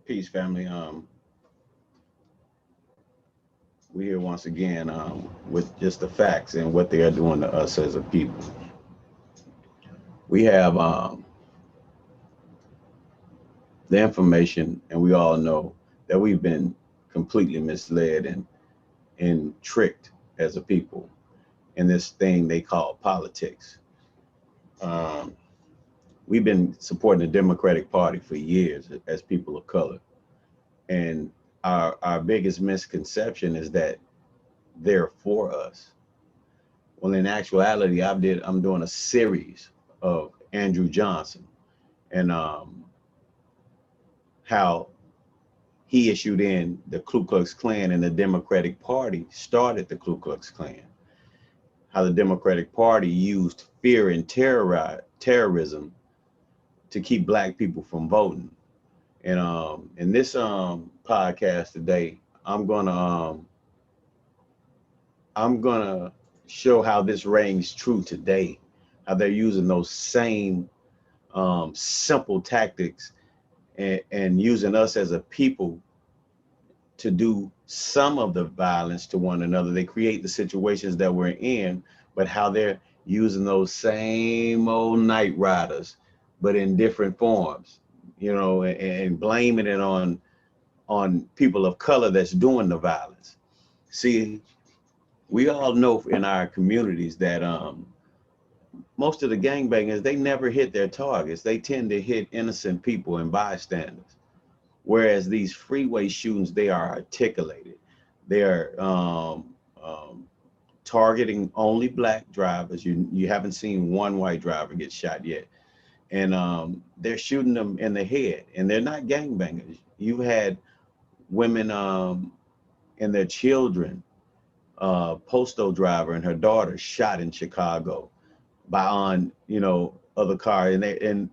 Peace, family. We here once again with just the facts and what they are doing to us as a people. We have the information, and we all know that we've been completely misled and tricked as a people in this thing they call politics. Um, we've been supporting the Democratic Party for years as people of color. And our biggest misconception is that they're for us. Well, in actuality, I'm doing a series of Andrew Johnson and how he issued in the Ku Klux Klan, and the Democratic Party started the Ku Klux Klan. How the Democratic Party used fear and terrorism to keep Black people from voting. And in this podcast today, I'm gonna show how this reigns true today, how they're using those same simple tactics and using us as a people to do some of the violence to one another. They create the situations that we're in, but how they're using those same old night riders, but in different forms, you know, and blaming it on people of color that's doing the violence. See, we all know in our communities that most of the gangbangers, they never hit their targets. They tend to hit innocent people and bystanders. Whereas these freeway shootings, they are articulated. They are targeting only Black drivers. You haven't seen one white driver get shot yet. And they're shooting them in the head, and they're not gangbangers. You've had women and their children, postal driver and her daughter shot in Chicago by other car, and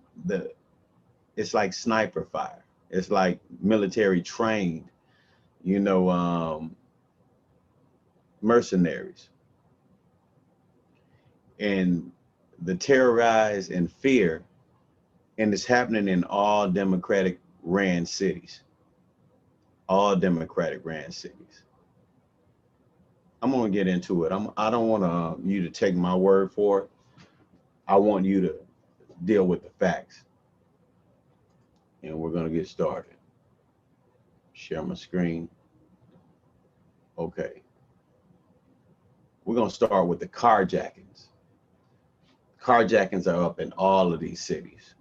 it's like sniper fire. It's like military trained, mercenaries. And the terrorize and fear, and it's happening in all Democratic ran cities. All Democratic ran cities. I'm gonna get into it. I don't want you to take my word for it. I want you to deal with the facts. And we're gonna get started. Share my screen. Okay. We're gonna start with the carjackings. Carjackings are up in all of these cities.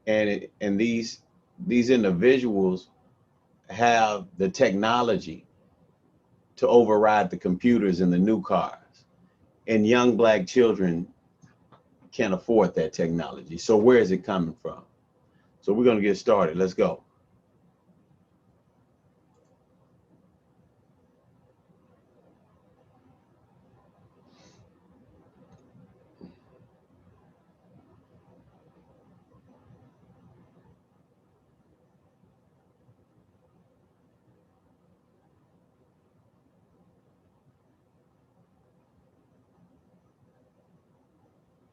And these individuals have the technology to override the computers in the new cars. And young Black children can't afford that technology. So where is it coming from? So we're gonna get started. Let's go.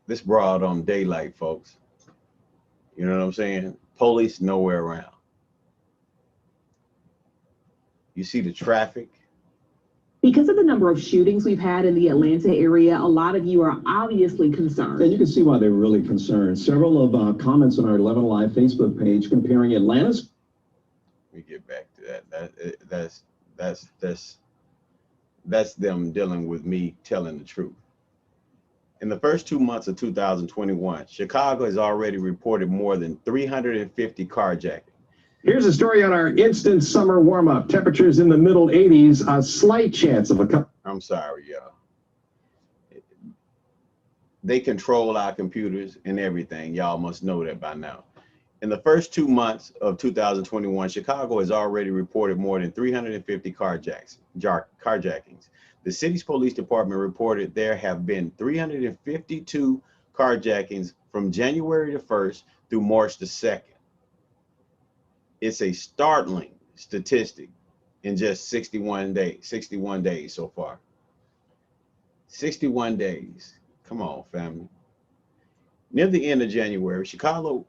This broad on daylight, folks. You know what I'm saying? Police nowhere around. You see the traffic. Because of the number of shootings we've had in the Atlanta area, a lot of you are obviously concerned. And you can see why they're really concerned. Several of comments on our 11 Live Facebook page comparing Atlanta's. We get back to that. That's them dealing with me telling the truth. In the first 2 months of 2021, Chicago has already reported more than 350 carjackings. Here's a story on our instant summer warm-up. Temperatures in the middle 80s, a slight chance of a couple. I'm sorry, y'all. They control our computers and everything. Y'all must know that by now. In the first 2 months of 2021, Chicago has already reported more than 350 carjackings. The city's police department reported there have been 352 carjackings from January the 1st through March the 2nd. It's a startling statistic in just 61 days so far. 61 days. Come on, family. Near the end of January, Chicago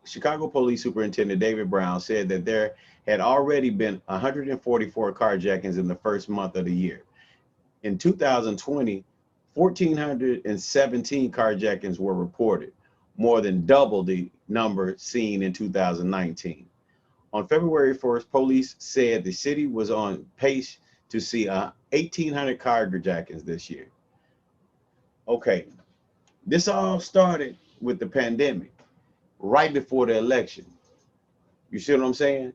Police Superintendent David Brown said that there had already been 144 carjackings in the first month of the year. In 2020, 1,417 carjackings were reported, more than double the number seen in 2019. On February 1st, police said the city was on pace to see 1,800 carjackings this year. Okay, this all started with the pandemic, right before the election. You see what I'm saying?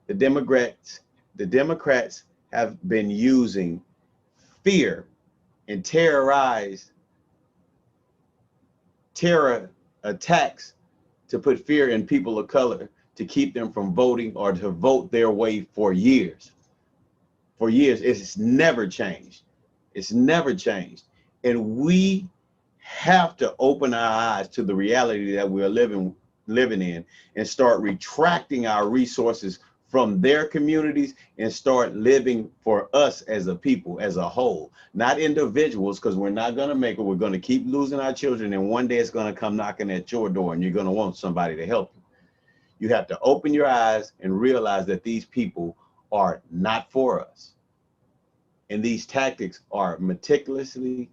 The Democrats have been using fear and terror attacks to put fear in people of color to keep them from voting or to vote their way for years. For years, it's never changed. It's never changed. And we have to open our eyes to the reality that we're living in and start retracting our resources from their communities and start living for us as a people, as a whole, not individuals, because we're not going to make it. We're going to keep losing our children, and one day it's going to come knocking at your door and you're going to want somebody to help you. You have to open your eyes and realize that these people are not for us. And these tactics are meticulously,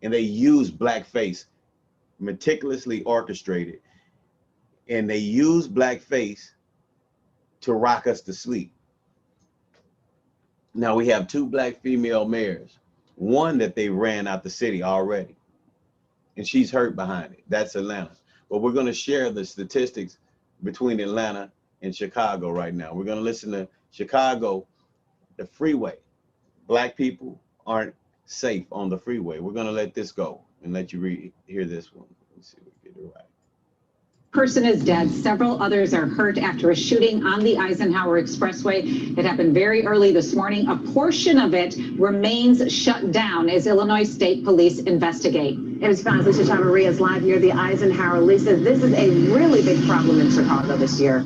and they use blackface, meticulously orchestrated, and they use blackface to rock us to sleep. Now we have 2 black female mayors, one that they ran out the city already, and she's hurt behind it. That's Atlanta. But we're going to share the statistics between Atlanta and Chicago right now. We're going to listen to Chicago, the freeway. Black people aren't safe on the freeway. We're going to let this go and let you hear this one. Let's see if we get it right. Person is dead. Several others are hurt after a shooting on the Eisenhower Expressway. It happened very early this morning. A portion of it remains shut down as Illinois State Police investigate. ABC5's Lisa Chavarria is live near the Eisenhower. Lisa, this is a really big problem in Chicago this year.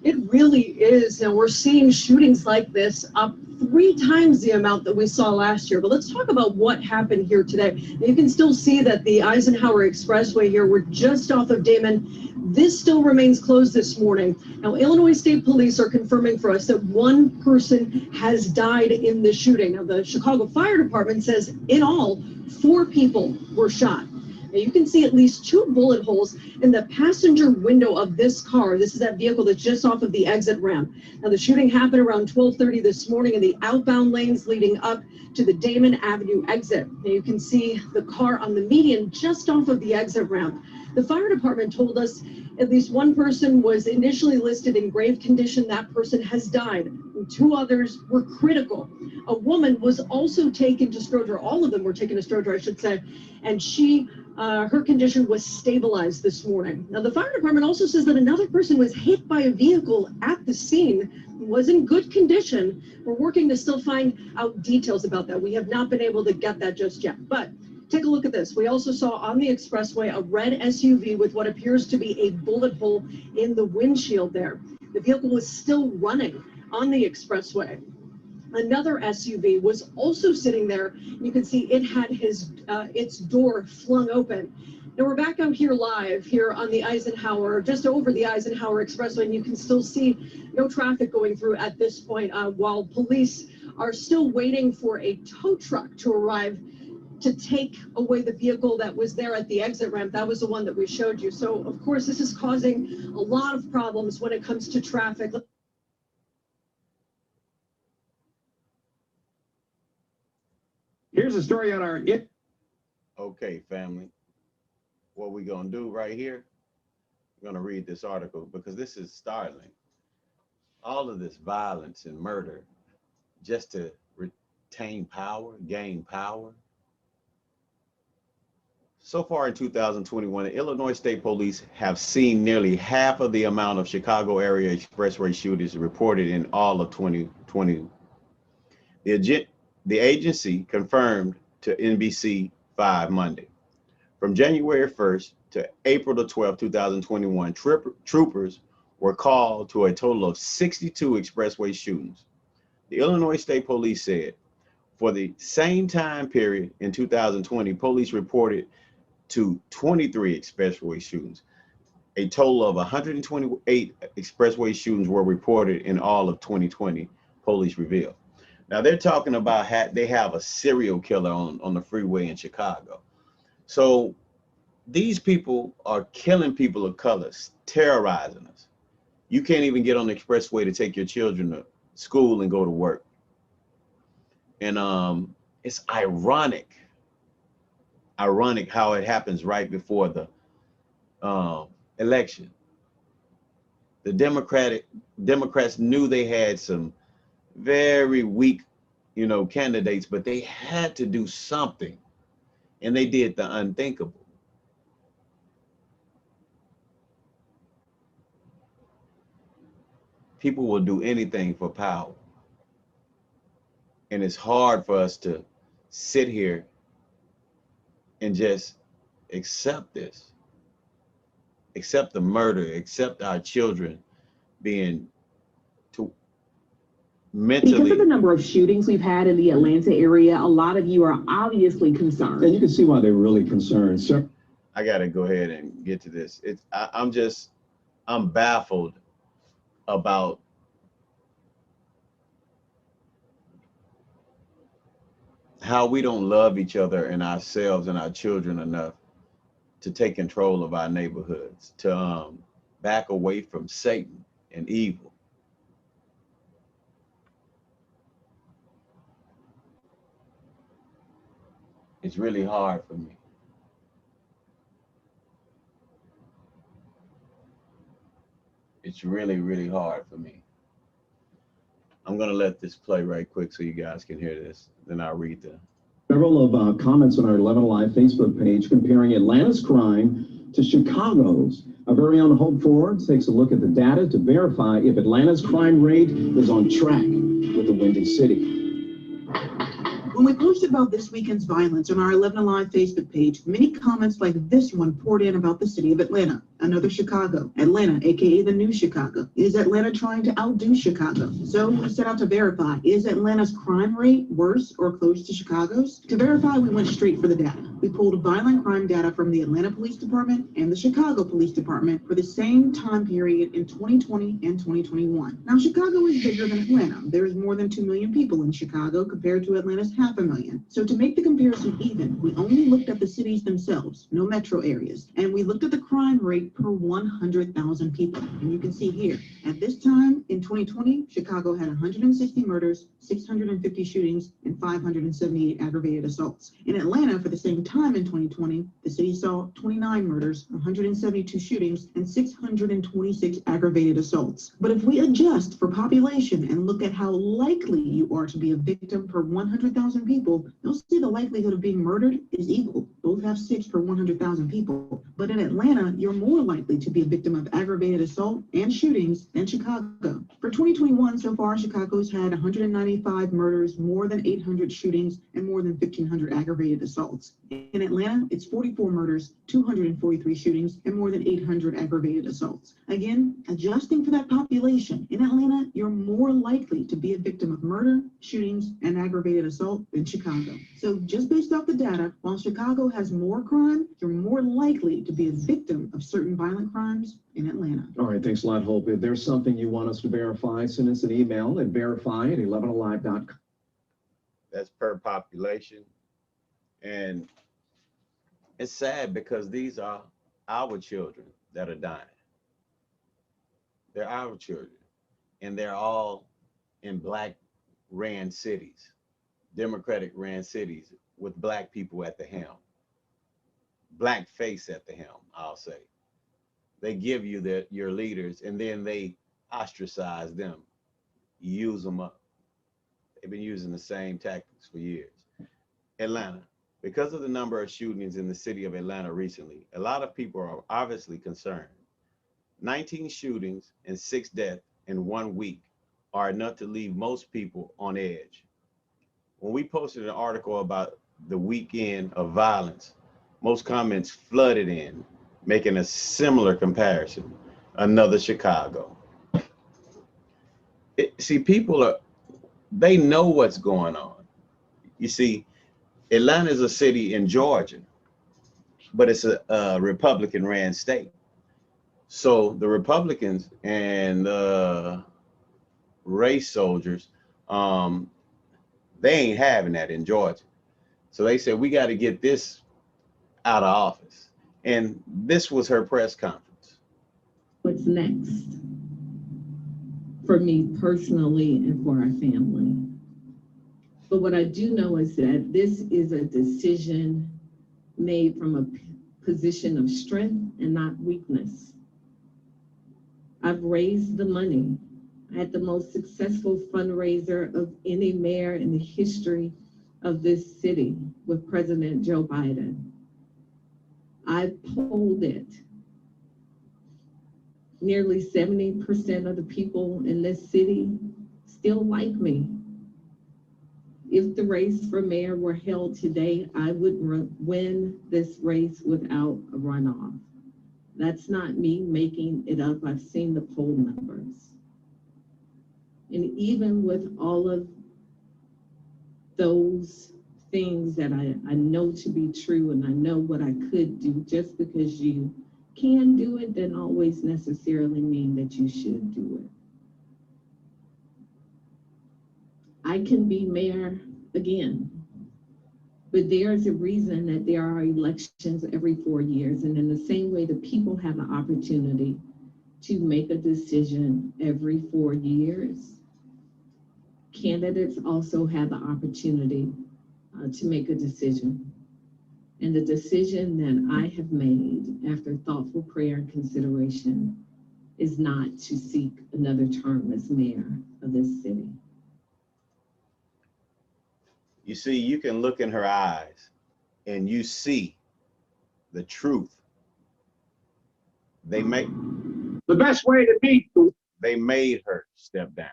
It really is, and we're seeing shootings like this up 3 times the amount that we saw last year. But let's talk about what happened here today. You can still see that the Eisenhower Expressway here, we're just off of Damon. This still remains closed this morning. Now, Illinois State Police are confirming for us that 1 person has died in the shooting. Now, the Chicago Fire Department says in all, 4 people were shot. Now, you can see at least 2 bullet holes in the passenger window of this car. This is that vehicle that's just off of the exit ramp. Now, the shooting happened around 12:30 this morning in the outbound lanes leading up to the Damon Avenue exit. Now, you can see the car on the median just off of the exit ramp. The fire department told us at least 1 person was initially listed in grave condition. That person has died. And 2 others were critical. A woman was also taken to Stroger. All of them were taken to Stroger, I should say. And her condition was stabilized this morning. Now, the fire department also says that another person was hit by a vehicle at the scene, was in good condition. We're working to still find out details about that. We have not been able to get that just yet. But take a look at this. We also saw on the expressway a red SUV with what appears to be a bullet hole in the windshield there. The vehicle was still running on the expressway. Another SUV was also sitting there. You can see it had its door flung open. Now we're back out here live here on the Eisenhower, just over the Eisenhower Expressway, and you can still see no traffic going through at this point while police are still waiting for a tow truck to arrive to take away the vehicle that was there at the exit ramp. That was the one that we showed you. So, of course, this is causing a lot of problems when it comes to traffic. Here's a story on our Okay, family. What we gonna do right here? going to read this article because this is startling. All of this violence and murder just to retain power, gain power. So far in 2021, the Illinois State Police have seen nearly half of the amount of Chicago area expressway shootings reported in all of 2020. The agency confirmed to NBC5 Monday. From January 1st to April the 12th, 2021, troopers were called to a total of 62 expressway shootings. The Illinois State Police said for the same time period in 2020, police reported to 23 expressway shootings. A total of 128 expressway shootings were reported in all of 2020, police revealed. Now they're talking about they have a serial killer on the freeway in Chicago. So these people are killing people of color, terrorizing us. You can't even get on the expressway to take your children to school and go to work. And it's ironic how it happens right before the election. The Democrats knew they had some very weak, candidates, but they had to do something, and they did the unthinkable. People will do anything for power, and it's hard for us to sit here and just accept this, accept the murder, accept our children being mentally. Because of the number of shootings we've had in the Atlanta area, a lot of you are obviously concerned. And you can see why they're really concerned, sir. I got to go ahead and get to this. I'm baffled about how we don't love each other and ourselves and our children enough to take control of our neighborhoods, to back away from Satan and evil. It's really hard for me. It's really, really hard for me. I'm going to let this play right quick so you guys can hear this. Then I'll read the. Several of comments on our 11 Alive Facebook page comparing Atlanta's crime to Chicago's. Our very own Hope Ford takes a look at the data to verify if Atlanta's crime rate is on track with the Windy City. When we posted about this weekend's violence on our 11 Alive Facebook page, many comments like this one poured in about the city of Atlanta. Another Chicago. Atlanta, aka the new Chicago. Is Atlanta trying to outdo Chicago? So we set out to verify, is Atlanta's crime rate worse or close to Chicago's? To verify, we went straight for the data. We pulled violent crime data from the Atlanta Police Department and the Chicago Police Department for the same time period in 2020 and 2021. Now, Chicago is bigger than Atlanta. There's more than 2 million people in Chicago compared to Atlanta's 500,000. So to make the comparison even, we only looked at the cities themselves, no metro areas, and we looked at the crime rate per 100,000 people. And you can see here, at this time in 2020, Chicago had 160 murders, 650 shootings, and 578 aggravated assaults. In Atlanta, for the same time in 2020, the city saw 29 murders, 172 shootings, and 626 aggravated assaults. But if we adjust for population and look at how likely you are to be a victim per 100,000 people, you'll see the likelihood of being murdered is equal. Both have 6 per 100,000 people. But in Atlanta, you're more likely to be a victim of aggravated assault and shootings than Chicago. For 2021 so far, Chicago's had 195 murders, more than 800 shootings, and more than 1,500 aggravated assaults. In Atlanta, it's 44 murders, 243 shootings, and more than 800 aggravated assaults. Again, adjusting for that population, in Atlanta, you're more likely to be a victim of murder, shootings, and aggravated assault than Chicago. So just based off the data, while Chicago has more crime, you're more likely to be a victim of certain violent crimes in Atlanta. All right, thanks a lot, Hope. If there's something you want us to verify, send us an email at verify@11alive.com. That's per population. And it's sad because these are our children that are dying. They're our children. And they're all in black ran cities, Democratic ran cities with black people at the helm. Black face at the helm, I'll say. They give you your leaders, and then they ostracize them, use them up. They've been using the same tactics for years. Atlanta. Because of the number of shootings in the city of Atlanta recently, a lot of people are obviously concerned. 19 shootings and 6 deaths in 1 week are enough to leave most people on edge. When we posted an article about the weekend of violence, most comments flooded in, making a similar comparison. Another Chicago. See, they know what's going on. You see, Atlanta is a city in Georgia, but it's a Republican ran state. So the Republicans and race soldiers, they ain't having that in Georgia. So they said, we got to get this out of office. And this was her press conference. What's next for me personally and for our family? But what I do know is that this is a decision made from a position of strength and not weakness. I've raised the money. I had the most successful fundraiser of any mayor in the history of this city with President Joe Biden. I polled it. Nearly 70% of the people in this city still like me. If the race for mayor were held today, I would win this race without a runoff. That's not me making it up. I've seen the poll numbers. And even with all of those things that I know to be true, and I know what I could do, just because you can do it doesn't always necessarily mean that you should do it. I can be mayor again, but there's a reason that there are elections every 4 years. And in the same way, the people have an opportunity to make a decision every 4 years. Candidates also have the opportunity to make a decision. And the decision that I have made after thoughtful prayer and consideration is not to seek another term as mayor of this city. You see, you can look in her eyes and you see the truth. They made The best way to meet you. They made her step down.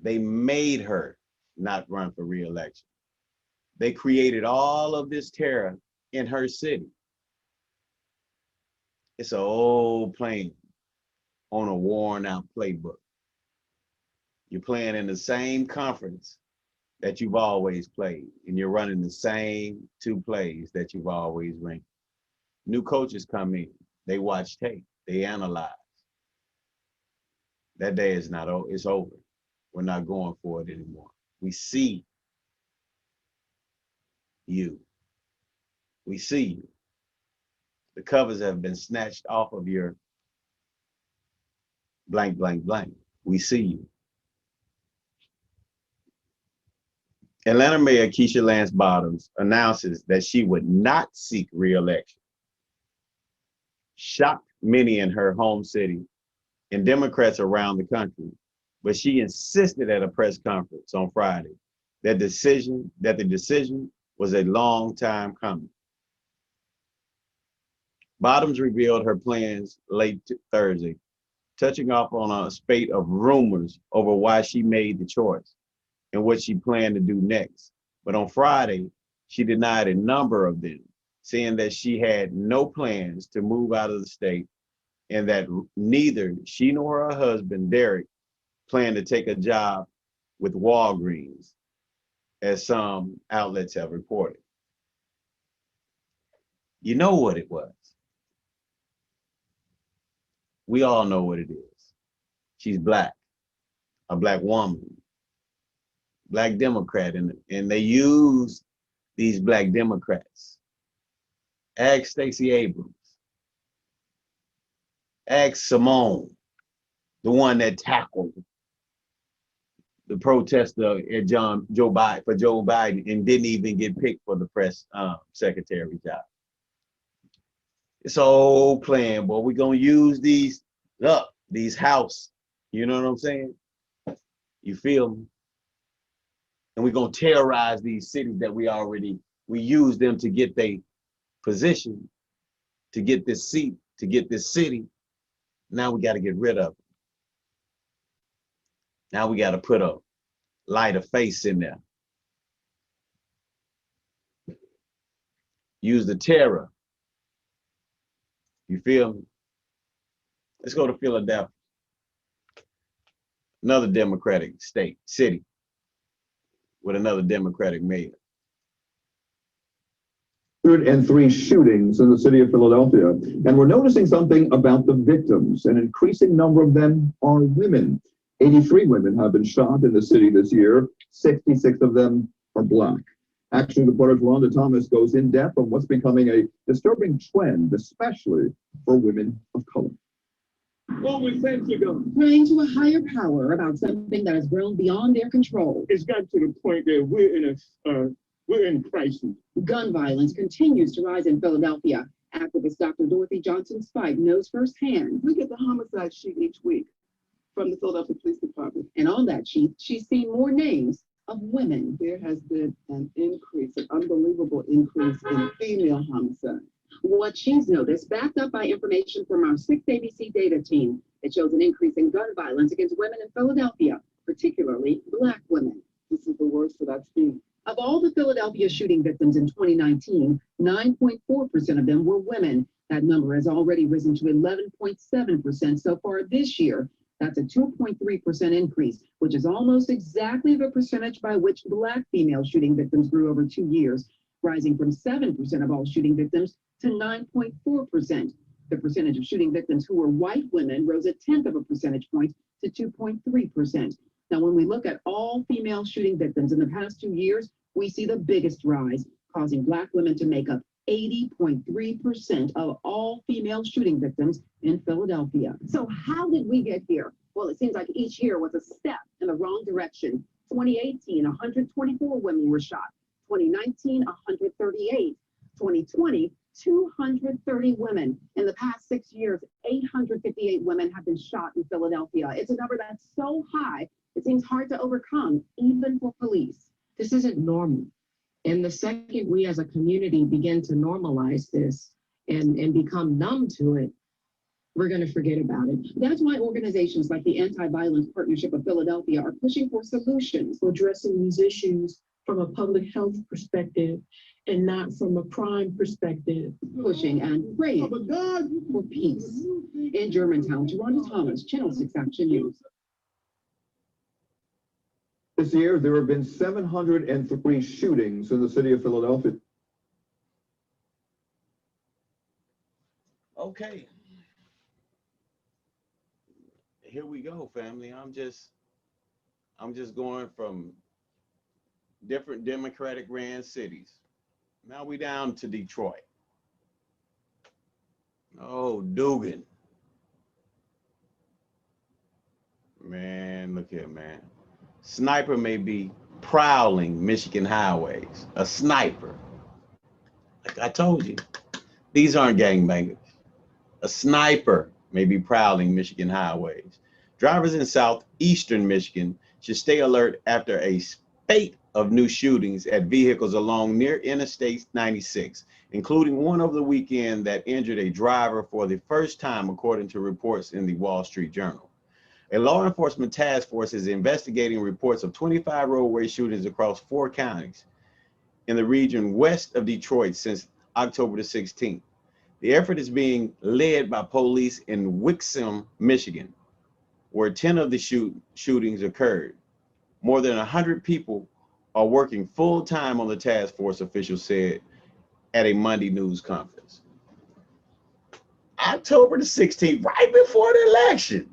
They made her not run for re-election. They created all of this terror in her city. It's an old plan on a worn out playbook. You're playing in the same conference that you've always played, and you're running the same 2 plays that you've always ran. New coaches come in, they watch tape, they analyze. That day is not over, it's over. We're not going for it anymore. We see you. We see you. The covers have been snatched off of your blank, blank, blank. We see you. Atlanta Mayor Keisha Lance Bottoms announces that she would not seek re-election. Shocked many in her home city and Democrats around the country, but she insisted at a press conference on Friday that the decision was a long time coming. Bottoms revealed her plans late Thursday, touching off on a spate of rumors over why she made the choice and what she planned to do next. But on Friday, she denied a number of them, saying that she had no plans to move out of the state and that neither she nor her husband, Derek, planned to take a job with Walgreens, as some outlets have reported. You know what it was. We all know what it is. She's Black, a Black woman, Black Democrat, and they use these Black Democrats. Ask Stacey Abrams. Ask Simone, the one that tackled the protester at Joe Biden and didn't even get picked for the press secretary job. It's a whole plan, boy. We're gonna use these house. You know what I'm saying? You feel me? And we're gonna terrorize these cities that we use them to get their position, to get this seat, to get this city. Now we got to get rid of it. Now we got to put a lighter face in there. Use the terror. You feel me? Let's go to Philadelphia, another Democratic city with another Democratic mayor. 103 shootings in the city of Philadelphia. And we're noticing something about the victims. An increasing number of them are women. 83 women have been shot in the city this year. 66 of them are Black. Action reporter Rhonda Thomas goes in depth on what's becoming a disturbing trend, especially for women of color. Over a century ago, Praying to a higher power about something that has grown beyond their control. it's got to the point that we're in crisis. Gun violence continues to rise in Philadelphia. Activist Dr. Dorothy Johnson Spike knows firsthand. We get the homicide sheet each week from the Philadelphia Police Department. And on that sheet, she's seen more names of women. There has been an increase, an unbelievable increase in female homicide. What she's noticed, backed up by information from our 6 ABC data team, it shows an increase in gun violence against women in Philadelphia, particularly Black women. This is the worst that I've seen. Of all the Philadelphia shooting victims in 2019, 9.4% of them were women. That number has already risen to 11.7% so far this year. That's a 2.3% increase, which is almost exactly the percentage by which Black female shooting victims grew over 2 years, rising from 7% of all shooting victims to 9.4%. The percentage of shooting victims who were white women rose a tenth of a percentage point to 2.3%. Now, when we look at all female shooting victims in the past 2 years, we see the biggest rise, causing Black women to make up 80.3% of all female shooting victims in Philadelphia. So how did we get here? Well, it seems like each year was a step in the wrong direction. 2018, 124 women were shot. 2019, 138. 2020, 230 women. In the past 6 years, 858 women have been shot in Philadelphia. It's a number that's so high, it seems hard to overcome, even for police. This isn't normal. And the second we as a community begin to normalize this and become numb to it, we're going to forget about it. That's why organizations like the Anti-Violence Partnership of Philadelphia are pushing for solutions. Addressing these issues from a public health perspective and not from a crime perspective. Pushing and praying for peace. In Germantown, Rhonda Thomas, Channel 6 Action News. This year, there have been 703 shootings in the city of Philadelphia. Okay. Here we go, family. I'm just going from different Democratic ran cities. Now we down to Detroit. Oh, Dugan. Man, look here, man. Sniper may be prowling Michigan highways. A sniper. Like I told you, these aren't gangbangers. A sniper may be prowling Michigan highways. Drivers in southeastern Michigan should stay alert after a spate of new shootings at vehicles along near Interstate 96, including one over the weekend that injured a driver for the first time, according to reports in the Wall Street Journal. A law enforcement task force is investigating reports of 25 roadway shootings across 4 counties in the region west of Detroit since October the 16th. The effort is being led by police in Wixom, Michigan, where 10 of the shootings occurred. More than 100 people are working full-time on the task force, officials said at a Monday news conference. October the 16th, right before the election,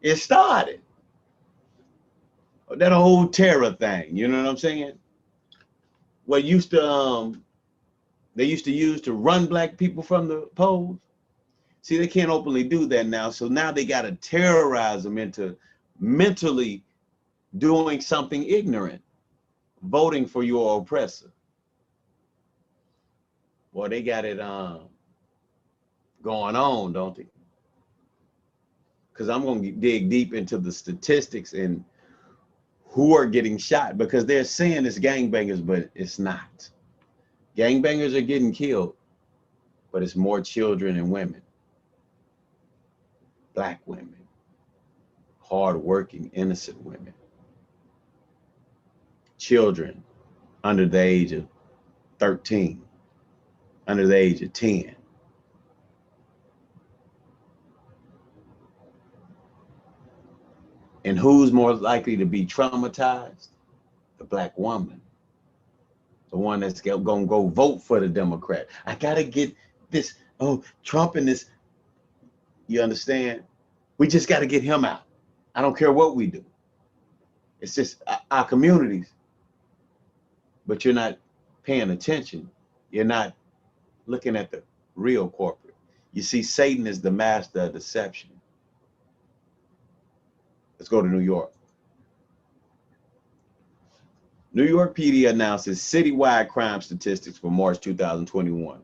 it started. That whole terror thing, you know what I'm saying? What used to they used to use to run black people from the polls. See, they can't openly do that now, so now they got to terrorize them into mentally doing something ignorant, voting for your oppressor. Well, they got it going on, don't they? Because I'm going to dig deep into the statistics and who are getting shot, because they're saying it's gangbangers, but it's not. Gangbangers are getting killed, but it's more children and women, Black women, hardworking, innocent women, children under the age of 13, under the age of 10. And who's more likely to be traumatized? The Black woman, the one that's gonna go vote for the Democrat. I gotta get this, oh, Trump and this, you understand? We just gotta get him out. I don't care what we do. It's just our communities. But you're not paying attention. You're not looking at the real corporate. You see, Satan is the master of deception. Let's go to New York. New York PD announces citywide crime statistics for March 2021.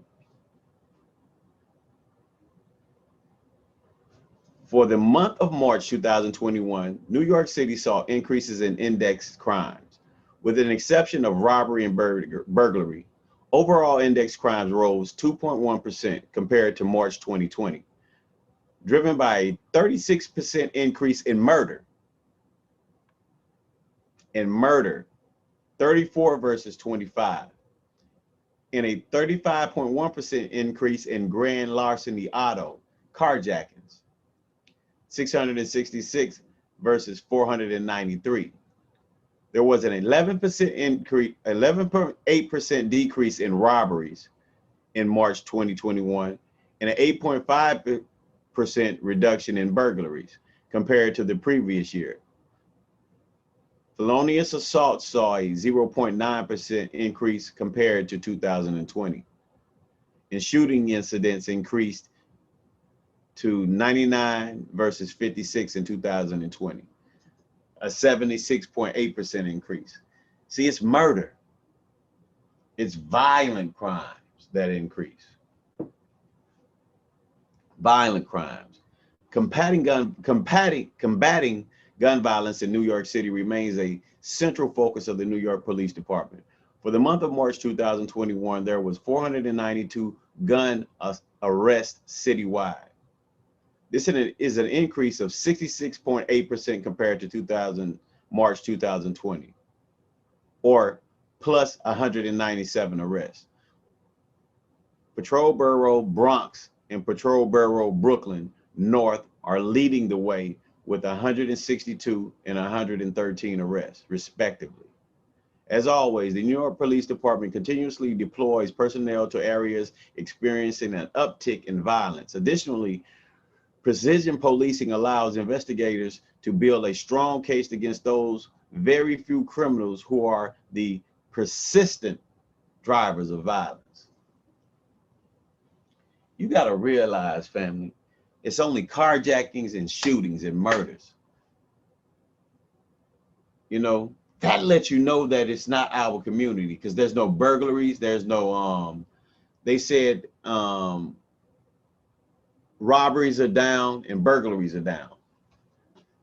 For the month of March 2021, New York City saw increases in index crimes. With an exception of robbery and burglary, overall index crimes rose 2.1% compared to March 2020, driven by a 36% increase in murder. 34 versus 25, and a 35.1% increase in grand larceny auto, carjackings, 666 versus 493. There was an 11% increase, 11.8% decrease in robberies in March 2021, and an 8.5% reduction in burglaries compared to the previous year. Felonious assault saw a 0.9% increase compared to 2020. And shooting incidents increased to 99 versus 56 in 2020, a 76.8% increase. See, it's murder. It's violent crimes that increase. Violent crimes. Combating gun violence in New York City remains a central focus of the New York Police Department. For the month of March 2021, there was 492 gun arrests citywide. This is an increase of 66.8% compared to March 2020, or plus 197 arrests. Patrol Borough Bronx and Patrol Borough Brooklyn North are leading the way with 162 and 113 arrests, respectively. As always, the New York Police Department continuously deploys personnel to areas experiencing an uptick in violence. Additionally, precision policing allows investigators to build a strong case against those very few criminals who are the persistent drivers of violence. You got to realize, family, it's only carjackings and shootings and murders. You know, that lets you know that it's not our community, because there's no burglaries, there's no they said robberies are down and burglaries are down.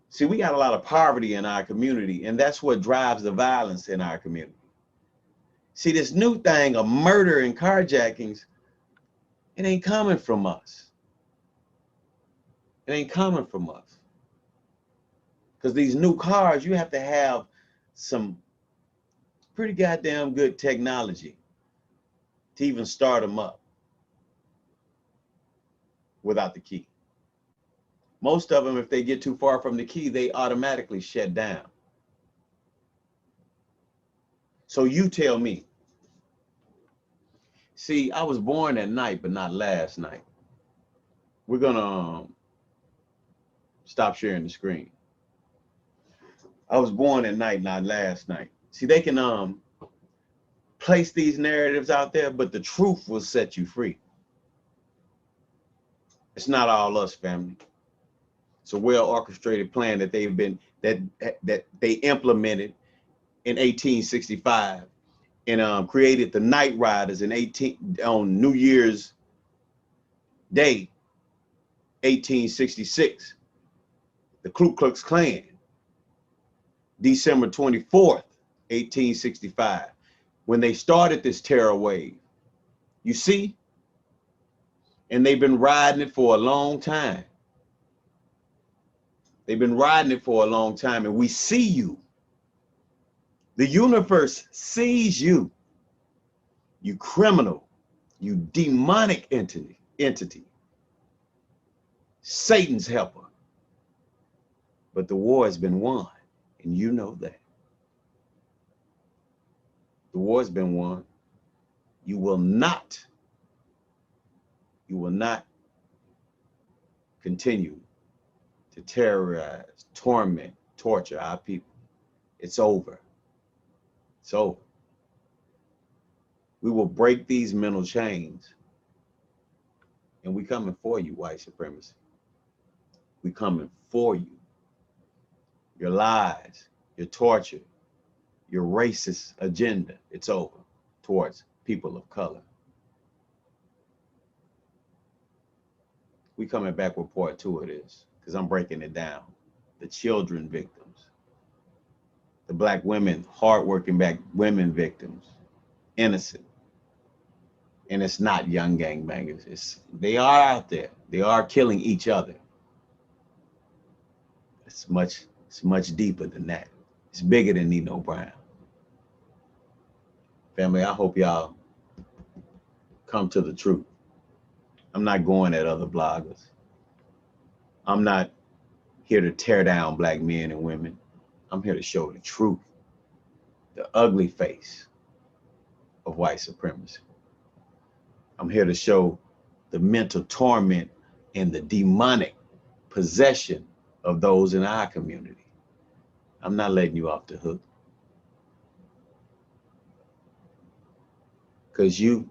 See, we got a lot of poverty in our community, and that's what drives the violence in our community. See, this new thing of murder and carjackings, it ain't coming from us. It ain't coming from us. Because these new cars, you have to have some pretty goddamn good technology to even start them up without the key. Most of them, if they get too far from the key, they automatically shut down. So you tell me. See, I was born at night, but not last night. We're gonna stop sharing the screen. I was born at night, not last night. See, they can place these narratives out there, but the truth will set you free. It's not all us, family. It's a well-orchestrated plan that they've been that they implemented in 1865 and created the Night Riders on New Year's Day 1866, the Ku Klux Klan. December 24th, 1865, when they started this terror wave. You see? And they've been riding it for a long time. They've been riding it for a long time, and we see you. The universe sees you. You criminal, you demonic entity, Satan's helper. But the war has been won, and you know that. The war has been won. You will not continue to terrorize, torment, torture our people. It's over. It's over. We will break these mental chains, and we coming for you, white supremacy. We coming for you. Your lies, your torture, your racist agenda, it's over towards people of color. We coming back with part 2 of this, because I'm breaking it down. The children victims, the black women, hardworking black women victims, innocent. And it's not young gangbangers. They are out there. They are killing each other. It's much deeper than that. It's bigger than Nino Brown. Family, I hope y'all come to the truth. I'm not going at other bloggers. I'm not here to tear down black men and women. I'm here to show the truth, the ugly face of white supremacy. I'm here to show the mental torment and the demonic possession of those in our community. I'm not letting you off the hook. Because you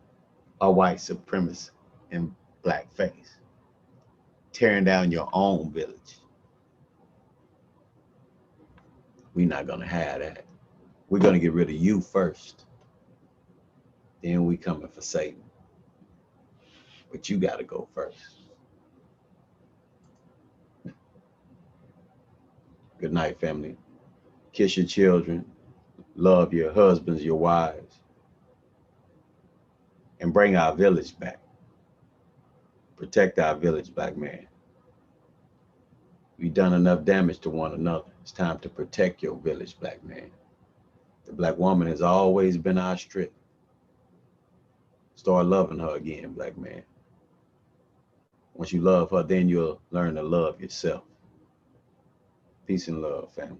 are white supremacists in blackface, tearing down your own village. We're not gonna have that. We're gonna get rid of you first. Then we coming for Satan. But you gotta go first. Good night, family. Kiss your children, love your husbands, your wives, and bring our village back. Protect our village, black man. We've done enough damage to one another. It's time to protect your village, black man. The black woman has always been our strength. Start loving her again, black man. Once you love her, then you'll learn to love yourself. Peace and love, family.